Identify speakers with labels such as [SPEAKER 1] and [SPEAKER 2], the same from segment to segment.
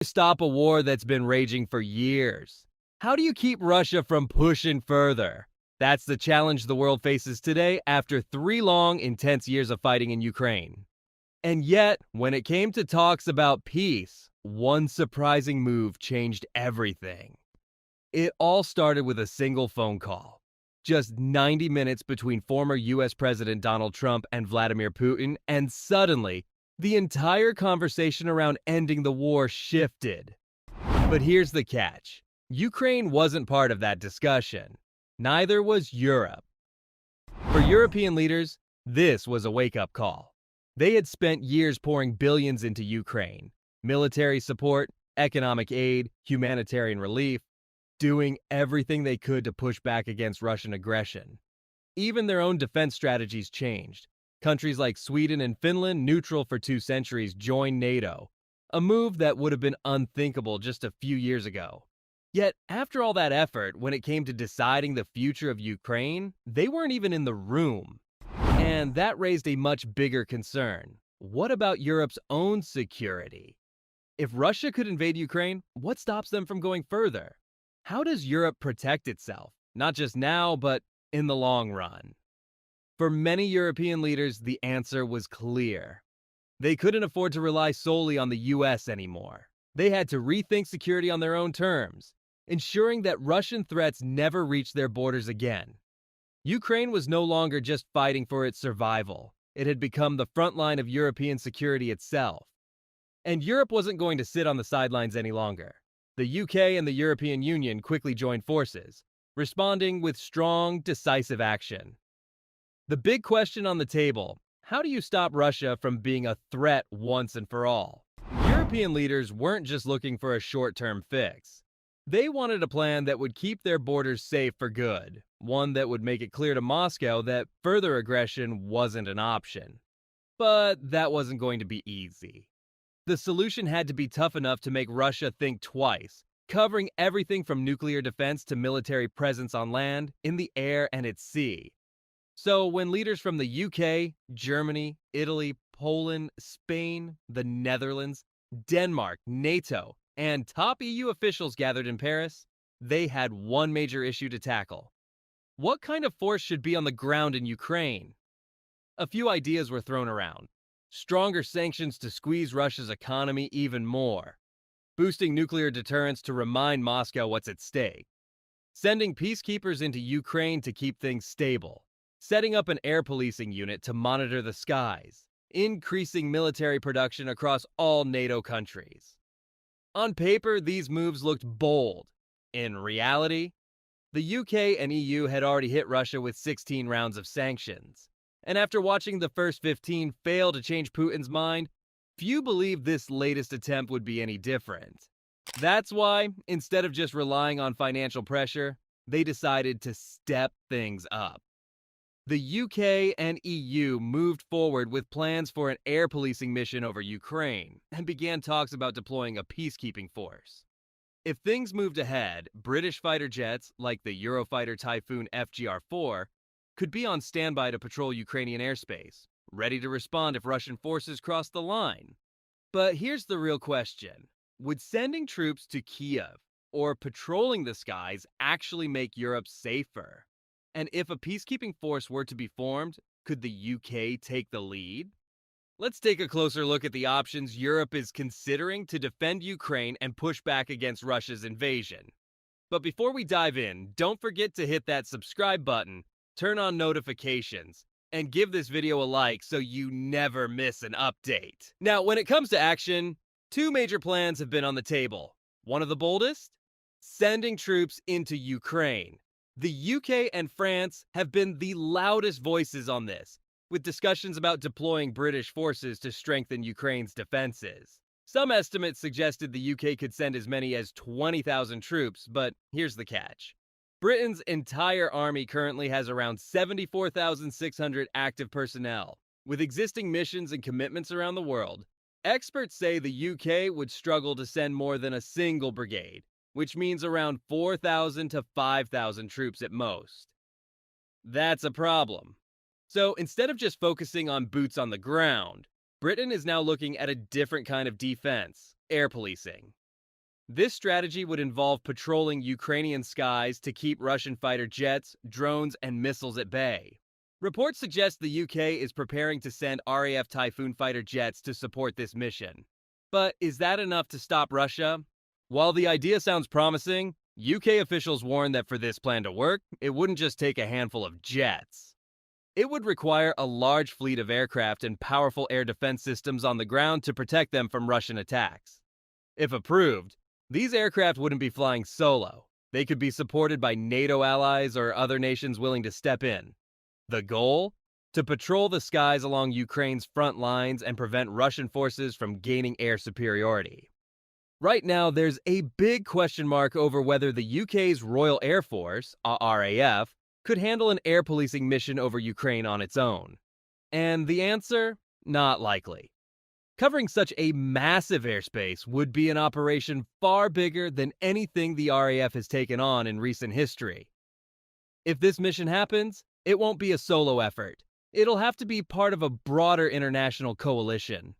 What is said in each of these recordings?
[SPEAKER 1] Stop a war that's been raging for years? How do you keep Russia from pushing further? That's the challenge the world faces today after 3 long, intense years of fighting in Ukraine. And yet, when it came to talks about peace, one surprising move changed everything. It all started with a single phone call. Just 90 minutes between former US President Donald Trump and Vladimir Putin, and suddenly, the entire conversation around ending the war shifted. But here's the catch: Ukraine wasn't part of that discussion. Neither was Europe. For European leaders, this was a wake up call. They had spent years pouring billions into Ukraine: military support, economic aid, humanitarian relief, doing everything they could to push back against Russian aggression. Even their own defense strategies changed. Countries like Sweden and Finland, neutral for 2 centuries, joined NATO, a move that would have been unthinkable just a few years ago. Yet, after all that effort, when it came to deciding the future of Ukraine, they weren't even in the room. And that raised a much bigger concern. What about Europe's own security? If Russia could invade Ukraine, what stops them from going further? How does Europe protect itself, not just now, but in the long run? For many European leaders, the answer was clear. They couldn't afford to rely solely on the US anymore. They had to rethink security on their own terms, ensuring that Russian threats never reached their borders again. Ukraine was no longer just fighting for its survival. It had become the front line of European security itself. And Europe wasn't going to sit on the sidelines any longer. The UK and the European Union quickly joined forces, responding with strong, decisive action. The big question on the table: how do you stop Russia from being a threat once and for all? European leaders weren't just looking for a short-term fix. They wanted a plan that would keep their borders safe for good, one that would make it clear to Moscow that further aggression wasn't an option. But that wasn't going to be easy. The solution had to be tough enough to make Russia think twice, covering everything from nuclear defense to military presence on land, in the air, and at sea. So when leaders from the UK, Germany, Italy, Poland, Spain, the Netherlands, Denmark, NATO, and top EU officials gathered in Paris, they had one major issue to tackle. What kind of force should be on the ground in Ukraine? A few ideas were thrown around. Stronger sanctions to squeeze Russia's economy even more. Boosting nuclear deterrence to remind Moscow what's at stake. Sending peacekeepers into Ukraine to keep things stable. Setting up an air policing unit to monitor the skies. Increasing military production across all NATO countries. On paper, these moves looked bold. In reality, the UK and EU had already hit Russia with 16 rounds of sanctions. And after watching the first 15 fail to change Putin's mind, few believed this latest attempt would be any different. That's why, instead of just relying on financial pressure, they decided to step things up. The UK and EU moved forward with plans for an air policing mission over Ukraine and began talks about deploying a peacekeeping force. If things moved ahead, British fighter jets, like the Eurofighter Typhoon FGR-4, could be on standby to patrol Ukrainian airspace, ready to respond if Russian forces crossed the line. But here's the real question: would sending troops to Kiev or patrolling the skies actually make Europe safer? And if a peacekeeping force were to be formed, could the UK take the lead? Let's take a closer look at the options Europe is considering to defend Ukraine and push back against Russia's invasion. But before we dive in, don't forget to hit that subscribe button, turn on notifications, and give this video a like so you never miss an update. Now, when it comes to action, 2 major plans have been on the table. One of the boldest? Sending troops into Ukraine. The UK and France have been the loudest voices on this, with discussions about deploying British forces to strengthen Ukraine's defenses. Some estimates suggested the UK could send as many as 20,000 troops, but here's the catch. Britain's entire army currently has around 74,600 active personnel. With existing missions and commitments around the world, experts say the UK would struggle to send more than a single brigade, which means around 4,000 to 5,000 troops at most. That's a problem. So instead of just focusing on boots on the ground, Britain is now looking at a different kind of defense: air policing. This strategy would involve patrolling Ukrainian skies to keep Russian fighter jets, drones, and missiles at bay. Reports suggest the UK is preparing to send RAF Typhoon fighter jets to support this mission. But is that enough to stop Russia? While the idea sounds promising, UK officials warn that for this plan to work, it wouldn't just take a handful of jets. It would require a large fleet of aircraft and powerful air defense systems on the ground to protect them from Russian attacks. If approved, these aircraft wouldn't be flying solo. They could be supported by NATO allies or other nations willing to step in. The goal? To patrol the skies along Ukraine's front lines and prevent Russian forces from gaining air superiority. Right now, there's a big question mark over whether the UK's Royal Air Force, RAF, could handle an air policing mission over Ukraine on its own. And the answer? Not likely. Covering such a massive airspace would be an operation far bigger than anything the RAF has taken on in recent history. If this mission happens, it won't be a solo effort. It'll have to be part of a broader international coalition.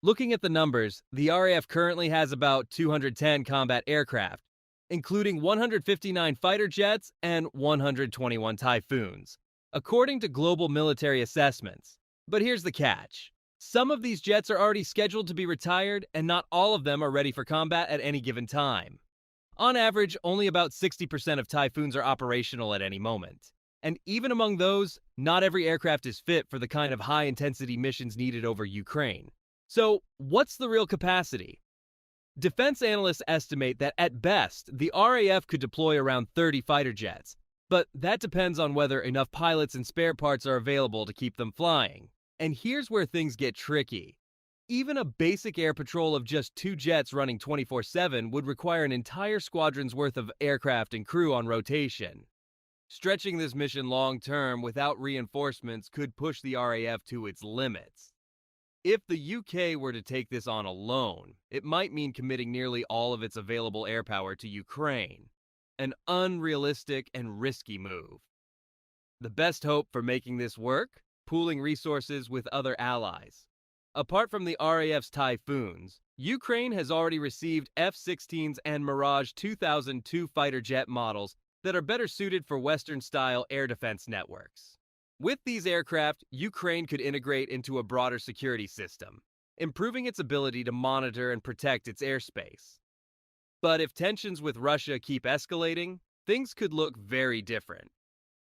[SPEAKER 1] Looking at the numbers, the RAF currently has about 210 combat aircraft, including 159 fighter jets and 121 Typhoons, according to global military assessments. But here's the catch. Some of these jets are already scheduled to be retired, and not all of them are ready for combat at any given time. On average, only about 60% of Typhoons are operational at any moment. And even among those, not every aircraft is fit for the kind of high-intensity missions needed over Ukraine. So, what's the real capacity? Defense analysts estimate that at best, the RAF could deploy around 30 fighter jets, but that depends on whether enough pilots and spare parts are available to keep them flying. And here's where things get tricky. Even a basic air patrol of just 2 jets running 24/7 would require an entire squadron's worth of aircraft and crew on rotation. Stretching this mission long-term without reinforcements could push the RAF to its limits. If the UK were to take this on alone, it might mean committing nearly all of its available air power to Ukraine. An unrealistic and risky move. The best hope for making this work? Pooling resources with other allies. Apart from the RAF's Typhoons, Ukraine has already received F-16s and Mirage 2002 fighter jet models that are better suited for Western-style air defense networks. With these aircraft, Ukraine could integrate into a broader security system, improving its ability to monitor and protect its airspace. But if tensions with Russia keep escalating, things could look very different.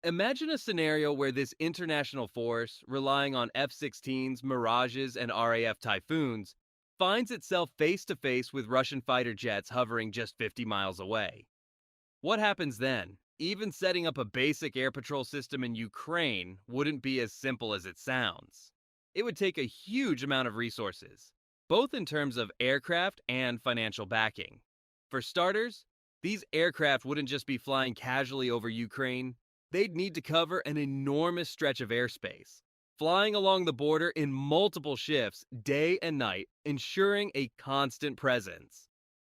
[SPEAKER 1] Imagine a scenario where this international force, relying on F-16s, Mirages, and RAF Typhoons, finds itself face-to-face with Russian fighter jets hovering just 50 miles away. What happens then? Even setting up a basic air patrol system in Ukraine wouldn't be as simple as it sounds. It would take a huge amount of resources, both in terms of aircraft and financial backing. For starters, these aircraft wouldn't just be flying casually over Ukraine, they'd need to cover an enormous stretch of airspace, flying along the border in multiple shifts, day and night, ensuring a constant presence.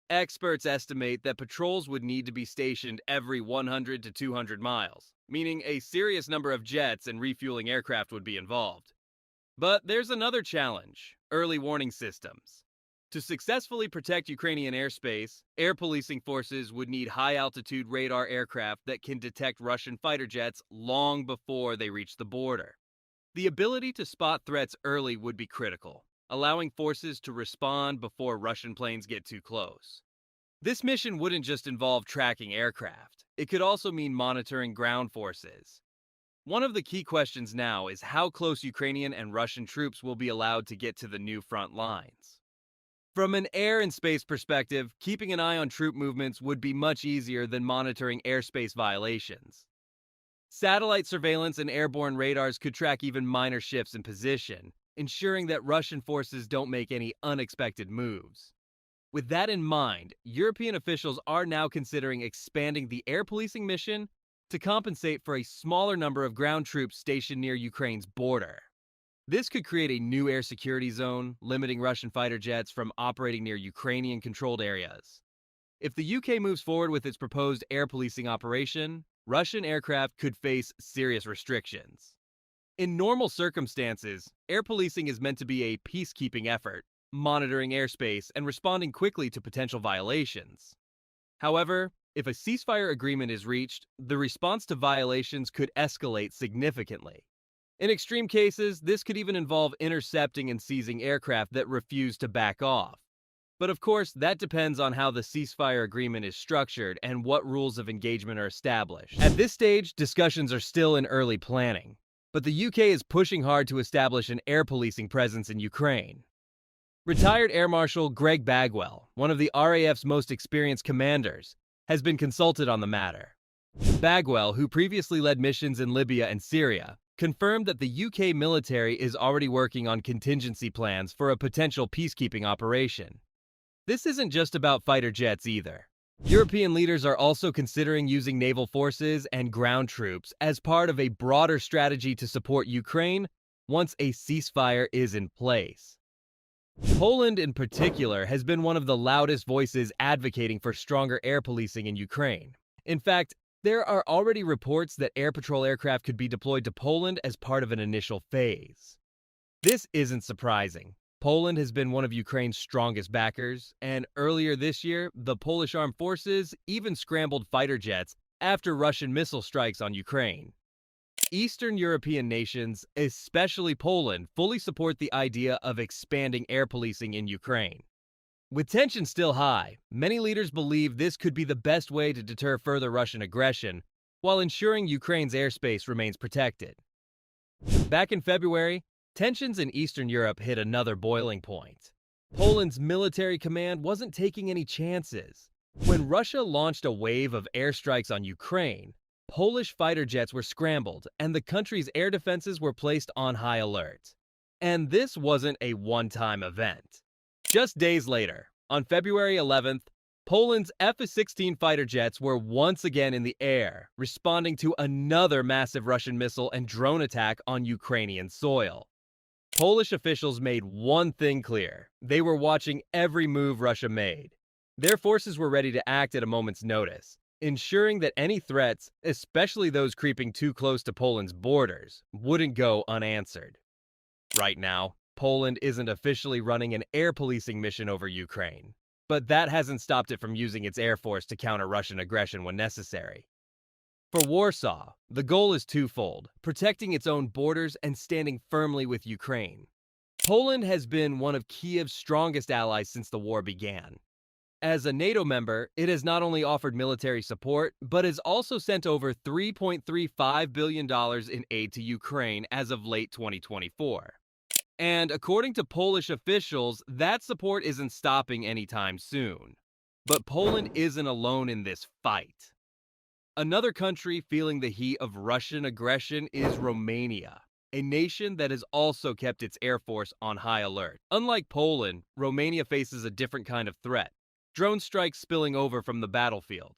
[SPEAKER 1] Experts estimate that patrols would need to be stationed every 100 to 200 miles, meaning a serious number of jets and refueling aircraft would be involved. But there's another challenge: early warning systems. To successfully protect Ukrainian airspace, air policing forces would need high-altitude radar aircraft that can detect Russian fighter jets long before they reach the border. The ability to spot threats early would be critical, allowing forces to respond before Russian planes get too close. This mission wouldn't just involve tracking aircraft. It could also mean monitoring ground forces. One of the key questions now is how close Ukrainian and Russian troops will be allowed to get to the new front lines. From an air and space perspective, keeping an eye on troop movements would be much easier than monitoring airspace violations. Satellite surveillance and airborne radars could track even minor shifts in position, ensuring that Russian forces don't make any unexpected moves. With that in mind, European officials are now considering expanding the air policing mission to compensate for a smaller number of ground troops stationed near Ukraine's border. This could create a new air security zone, limiting Russian fighter jets from operating near Ukrainian-controlled areas. If the UK moves forward with its proposed air policing operation, Russian aircraft could face serious restrictions. In normal circumstances, air policing is meant to be a peacekeeping effort, monitoring airspace, and responding quickly to potential violations. However, if a ceasefire agreement is reached, the response to violations could escalate significantly. In extreme cases, this could even involve intercepting and seizing aircraft that refuse to back off. But of course, that depends on how the ceasefire agreement is structured and what rules of engagement are established. At this stage, discussions are still in early planning, but the UK is pushing hard to establish an air policing presence in Ukraine. Retired Air Marshal Greg Bagwell, one of the RAF's most experienced commanders, has been consulted on the matter. Bagwell, who previously led missions in Libya and Syria, confirmed that the UK military is already working on contingency plans for a potential peacekeeping operation. This isn't just about fighter jets either. European leaders are also considering using naval forces and ground troops as part of a broader strategy to support Ukraine once a ceasefire is in place. Poland, in particular, has been one of the loudest voices advocating for stronger air policing in Ukraine. In fact, there are already reports that air patrol aircraft could be deployed to Poland as part of an initial phase. This isn't surprising. Poland has been one of Ukraine's strongest backers, and earlier this year, the Polish armed forces even scrambled fighter jets after Russian missile strikes on Ukraine. Eastern European nations, especially Poland, fully support the idea of expanding air policing in Ukraine. With tensions still high, many leaders believe this could be the best way to deter further Russian aggression while ensuring Ukraine's airspace remains protected. Back in February, tensions in Eastern Europe hit another boiling point. Poland's military command wasn't taking any chances. When Russia launched a wave of airstrikes on Ukraine, Polish fighter jets were scrambled and the country's air defenses were placed on high alert. And this wasn't a one-time event. Just days later, on February 11th, Poland's F-16 fighter jets were once again in the air, responding to another massive Russian missile and drone attack on Ukrainian soil. Polish officials made one thing clear: they were watching every move Russia made. Their forces were ready to act at a moment's notice, ensuring that any threats, especially those creeping too close to Poland's borders, wouldn't go unanswered. Right now, Poland isn't officially running an air policing mission over Ukraine, but that hasn't stopped it from using its air force to counter Russian aggression when necessary. For Warsaw, the goal is twofold: protecting its own borders and standing firmly with Ukraine. Poland has been one of Kiev's strongest allies since the war began. As a NATO member, it has not only offered military support, but has also sent over $3.35 billion in aid to Ukraine as of late 2024. And according to Polish officials, that support isn't stopping anytime soon. But Poland isn't alone in this fight. Another country feeling the heat of Russian aggression is Romania, a nation that has also kept its air force on high alert. Unlike Poland, Romania faces a different kind of threat: drone strikes spilling over from the battlefield.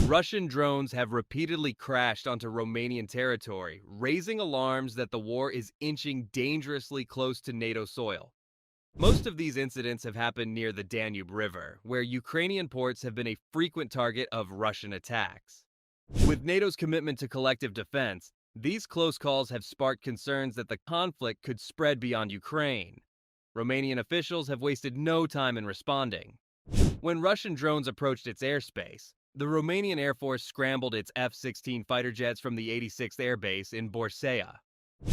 [SPEAKER 1] Russian drones have repeatedly crashed onto Romanian territory, raising alarms that the war is inching dangerously close to NATO soil. Most of these incidents have happened near the Danube River, where Ukrainian ports have been a frequent target of Russian attacks. With NATO's commitment to collective defense, these close calls have sparked concerns that the conflict could spread beyond Ukraine. Romanian officials have wasted no time in responding. When Russian drones approached its airspace, the Romanian Air Force scrambled its F-16 fighter jets from the 86th Air Base in Borcea.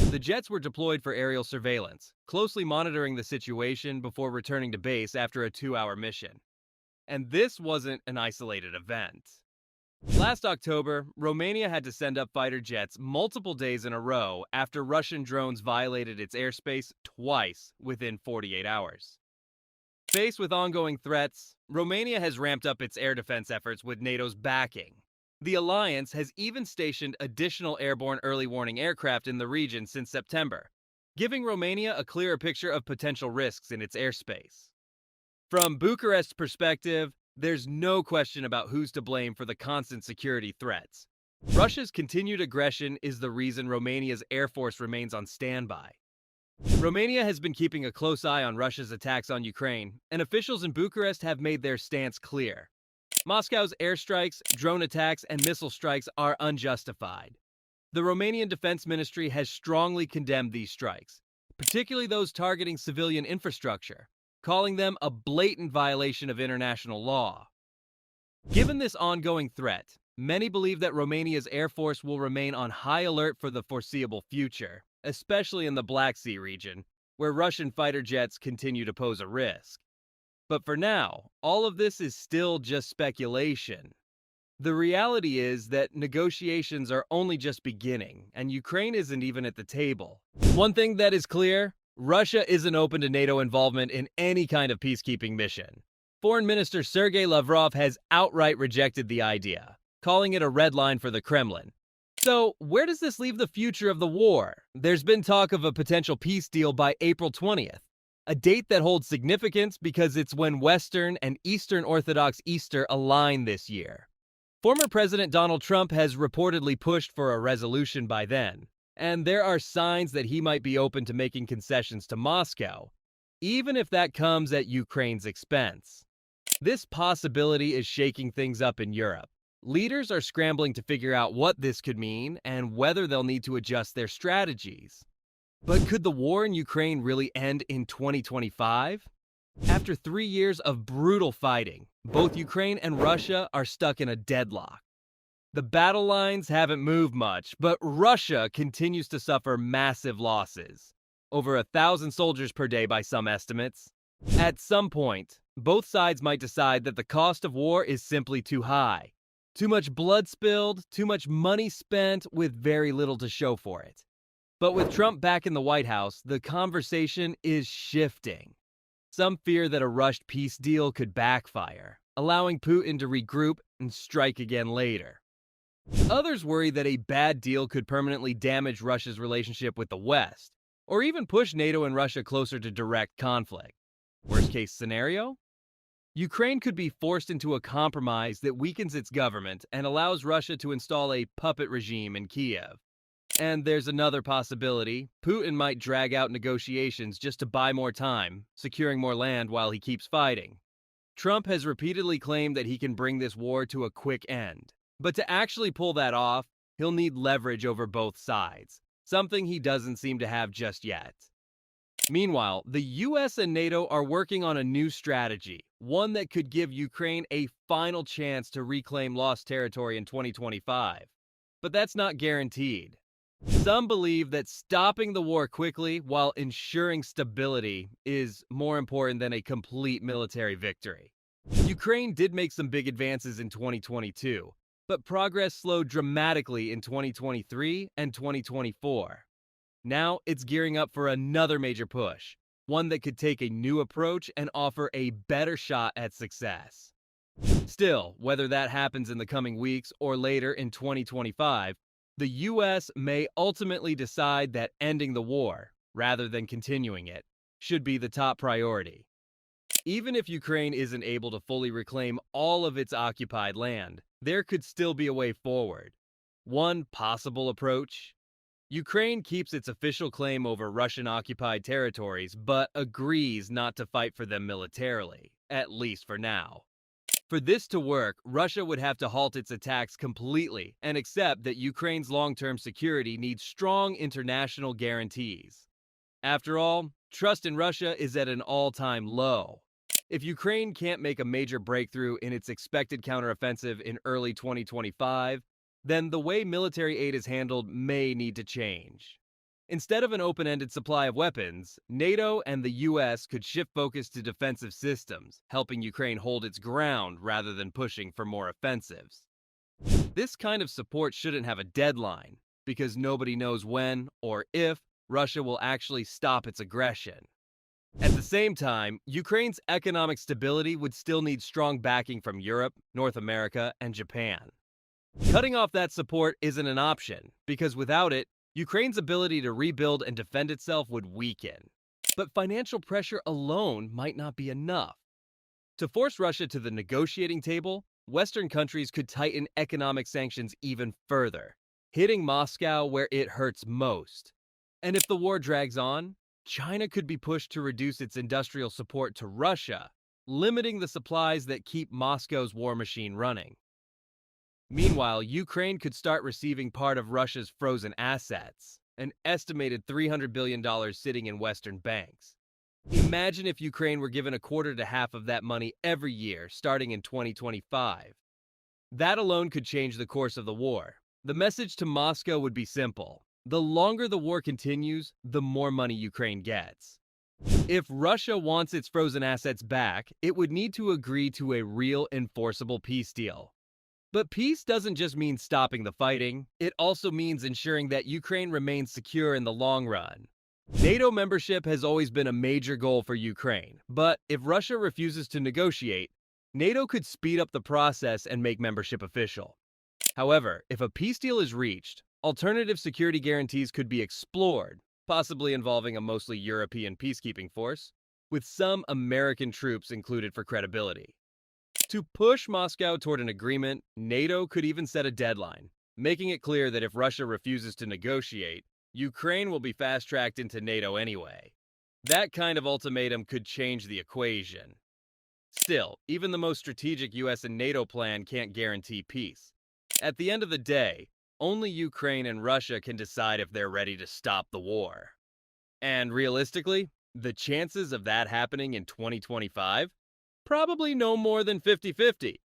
[SPEAKER 1] The jets were deployed for aerial surveillance, closely monitoring the situation before returning to base after a 2-hour mission. And this wasn't an isolated event. Last October, Romania had to send up fighter jets multiple days in a row after Russian drones violated its airspace twice within 48 hours. Faced with ongoing threats, Romania has ramped up its air defense efforts with NATO's backing. The alliance has even stationed additional airborne early warning aircraft in the region since September, giving Romania a clearer picture of potential risks in its airspace. From Bucharest's perspective, there's no question about who's to blame for the constant security threats. Russia's continued aggression is the reason Romania's air force remains on standby. Romania has been keeping a close eye on Russia's attacks on Ukraine, and officials in Bucharest have made their stance clear. Moscow's airstrikes, drone attacks, and missile strikes are unjustified. The Romanian Defense Ministry has strongly condemned these strikes, particularly those targeting civilian infrastructure, calling them a blatant violation of international law. Given this ongoing threat, many believe that Romania's air force will remain on high alert for the foreseeable future, especially in the Black Sea region, where Russian fighter jets continue to pose a risk. But for now, all of this is still just speculation. The reality is that negotiations are only just beginning, and Ukraine isn't even at the table. One thing that is clear, Russia isn't open to NATO involvement in any kind of peacekeeping mission. Foreign Minister Sergei Lavrov has outright rejected the idea, calling it a red line for the Kremlin. So, where does this leave the future of the war? There's been talk of a potential peace deal by April 20th, a date that holds significance because it's when Western and Eastern Orthodox Easter align this year. Former President Donald Trump has reportedly pushed for a resolution by then, and there are signs that he might be open to making concessions to Moscow, even if that comes at Ukraine's expense. This possibility is shaking things up in Europe. Leaders are scrambling to figure out what this could mean and whether they'll need to adjust their strategies. But could the war in Ukraine really end in 2025? After 3 years of brutal fighting, both Ukraine and Russia are stuck in a deadlock. The battle lines haven't moved much, but Russia continues to suffer massive losses. Over 1,000 soldiers per day by some estimates. At some point, both sides might decide that the cost of war is simply too high. Too much blood spilled, too much money spent with very little to show for it. But with Trump back in the White House, the conversation is shifting. Some fear that a rushed peace deal could backfire, allowing Putin to regroup and strike again later. Others worry that a bad deal could permanently damage Russia's relationship with the West, or even push NATO and Russia closer to direct conflict. Worst case scenario? Ukraine could be forced into a compromise that weakens its government and allows Russia to install a puppet regime in Kiev. And there's another possibility. Putin might drag out negotiations just to buy more time, securing more land while he keeps fighting. Trump has repeatedly claimed that he can bring this war to a quick end. But to actually pull that off, he'll need leverage over both sides, something he doesn't seem to have just yet. Meanwhile, the US and NATO are working on a new strategy, one that could give Ukraine a final chance to reclaim lost territory in 2025. But that's not guaranteed. Some believe that stopping the war quickly while ensuring stability is more important than a complete military victory. Ukraine did make some big advances in 2022, but progress slowed dramatically in 2023 and 2024. Now it's gearing up for another major push, one that could take a new approach and offer a better shot at success. Still, whether that happens in the coming weeks or later in 2025, the US may ultimately decide that ending the war, rather than continuing it, should be the top priority. Even if Ukraine isn't able to fully reclaim all of its occupied land, there could still be a way forward. One possible approach: Ukraine keeps its official claim over Russian-occupied territories, but agrees not to fight for them militarily, at least for now. For this to work, Russia would have to halt its attacks completely and accept that Ukraine's long-term security needs strong international guarantees. After all, trust in Russia is at an all-time low. If Ukraine can't make a major breakthrough in its expected counteroffensive in early 2025, then the way military aid is handled may need to change. Instead of an open-ended supply of weapons, NATO and the US could shift focus to defensive systems, helping Ukraine hold its ground rather than pushing for more offensives. This kind of support shouldn't have a deadline, because nobody knows when or if Russia will actually stop its aggression. At the same time, Ukraine's economic stability would still need strong backing from Europe, North America, and Japan. Cutting off that support isn't an option, because without it, Ukraine's ability to rebuild and defend itself would weaken. But financial pressure alone might not be enough. To force Russia to the negotiating table, Western countries could tighten economic sanctions even further, hitting Moscow where it hurts most. And if the war drags on, China could be pushed to reduce its industrial support to Russia, limiting the supplies that keep Moscow's war machine running. Meanwhile, Ukraine could start receiving part of Russia's frozen assets, an estimated $300 billion sitting in Western banks. Imagine if Ukraine were given a quarter to half of that money every year, starting in 2025. That alone could change the course of the war. The message to Moscow would be simple. The longer the war continues, the more money Ukraine gets. If Russia wants its frozen assets back, it would need to agree to a real enforceable peace deal. But peace doesn't just mean stopping the fighting, it also means ensuring that Ukraine remains secure in the long run. NATO membership has always been a major goal for Ukraine, but if Russia refuses to negotiate, NATO could speed up the process and make membership official. However, if a peace deal is reached, alternative security guarantees could be explored, possibly involving a mostly European peacekeeping force, with some American troops included for credibility. To push Moscow toward an agreement, NATO could even set a deadline, making it clear that if Russia refuses to negotiate, Ukraine will be fast-tracked into NATO anyway. That kind of ultimatum could change the equation. Still, even the most strategic US and NATO plan can't guarantee peace. At the end of the day, only Ukraine and Russia can decide if they're ready to stop the war. And realistically, the chances of that happening in 2025? Probably no more than 50-50.